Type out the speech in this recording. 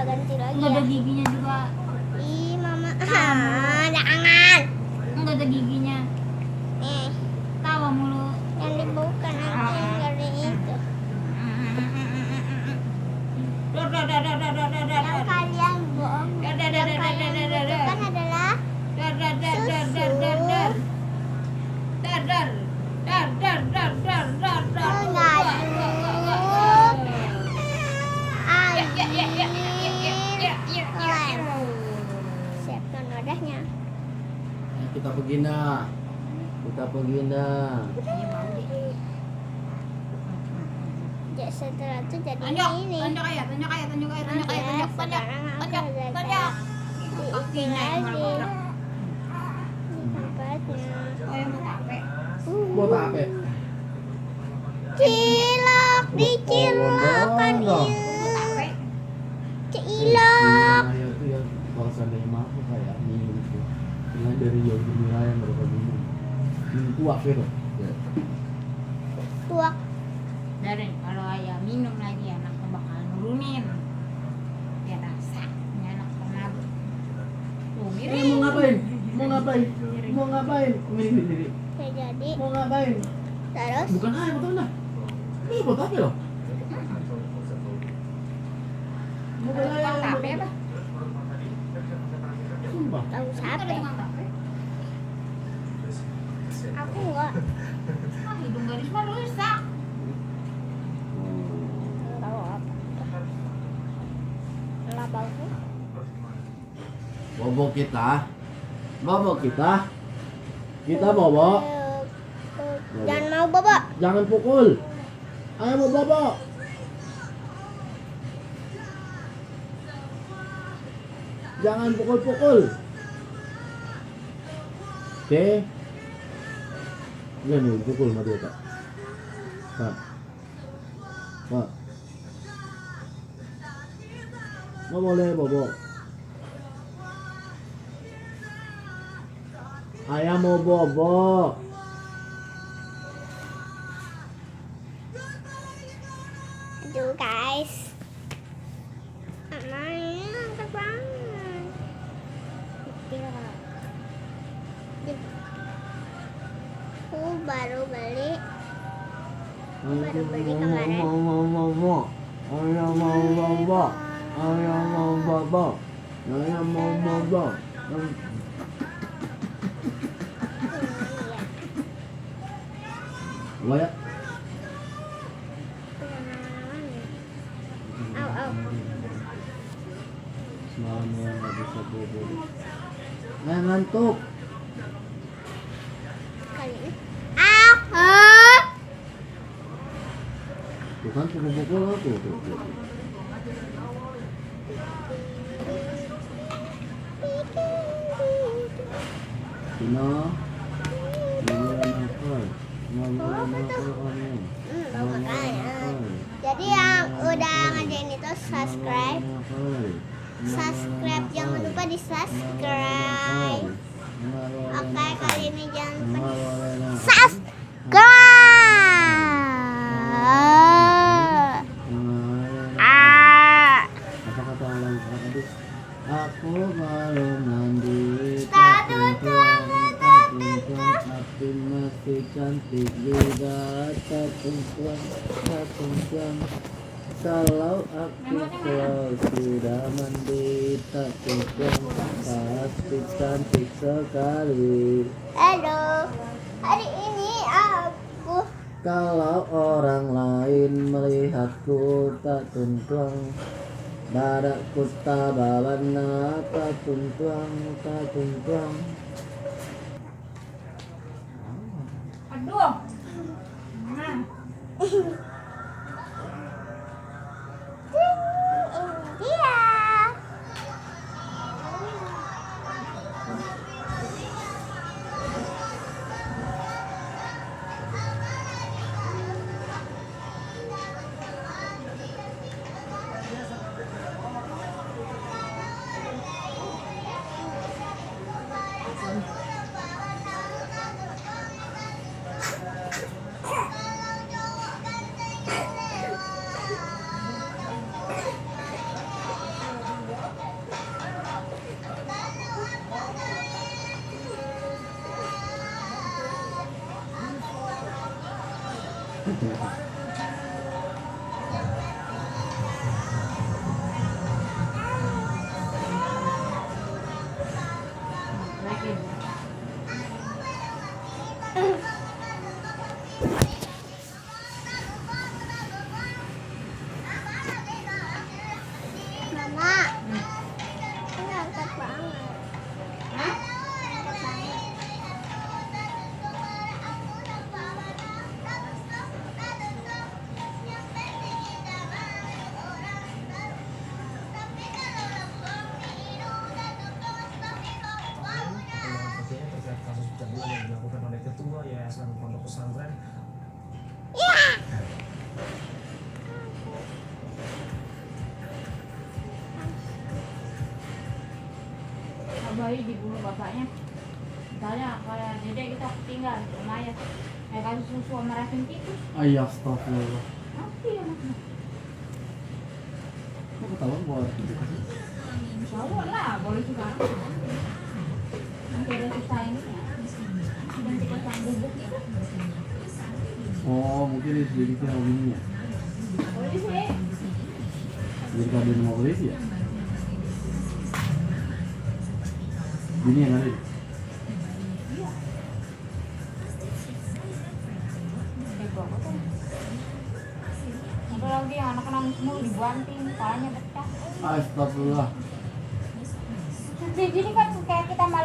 ganti lagi. Enggak ada giginya juga. Ih, mama. Jangan. Enggak ada giginya. Nih, Tawa mulu. yang dibuka nanti yang dari itu. Yang kalian bohong. Yang kalian butuhkan adalah siapkan wadahnya. Kita pergi nak. Ya, setelah itu jadi Tanjak ini. ayah. Sekarang aku udah diisi lagi di tempatnya. Buat apa? Cilok, dicilokan ini. Cilok. Ayo itu ya kalau seandainya mampu kayak minum itu. Ini dari yang dunia yang mereka minum. Minum kuat gitu. Ya. Tuak. Dari kalau ayah minum lagi anaknya bakal nurunin. Ya rasanya anak pernah. Tuh mirip. Mau ngapain? Mirip diri. Ya, jadi Mau ngapain? terus Bukan air betul dah. Ini buat apa loh? Bukan air. Tukang tape apa? Sumpah. tahu Itu siapa? ada tukang tape. Aku enggak. Hidung gadis mah rusak. Tahu apa? Enggak bagus. Bobo kita. Kita bobo. Jangan mau bobo. Jangan pukul. Ayo mau bobo. Jangan pukul-pukul. Oke. Iya nih, pukul sama dia, Pak. Pak. Nggak boleh bobo. Ayah mau bobo. Aduh guys. Mama ini mantap banget. Gila. Aku baru beli. Baru beli kemarin. Ayah mau bobo. Ayah mau bobo. Lo ya? Au. Semalam ya nggak bisa bobo. Ngantuk. Kali ini. Tuh kan pukul-pukul aku tuh. Cina. Baru makan. Jadi yang udah ngajain itu subscribe. Jangan lupa di subscribe. Oke, kali ini jangan lupa di subscribe. Apa kata orang tadi? Aku baru mandi. Aku masih cantik juga. Tatung. Kalau aku sudah mandi, tatung pasti cantik sekali. Halo, hari ini aku Kalau orang lain melihatku tak tuntuang, dadaku tabalana tak tuntuang. Aduh. dia. ternyata. Lagi. Mama, ini angkat banget. Hah? Angkat banget. Informasinya terkait kasus pencabulan yang dilakukan oleh ketua Yayasan Pondok Pesantren Bayi dibunuh bapaknya. Misalnya kayak dedek kita tinggal sama ayah. Kayak kasus susu sama racun tikus. Ayah, astagfirullah. Apa ya makna? Kok ketahuan bahwa itu kan? Bawa lah, boleh juga. Nanti ada susah ini ya. Dan tikus yang bubuk itu. Oh, mungkin diselidiki sama bininya. Boleh sih. Jadi kalau dia sama polisi ya? Bini yang ada. Iya. Bego apa tuh? Ada lagi yang anak nangis mulu dibanting, kepalanya pecah. Astagfirullah. Jadi kan kayak kita malah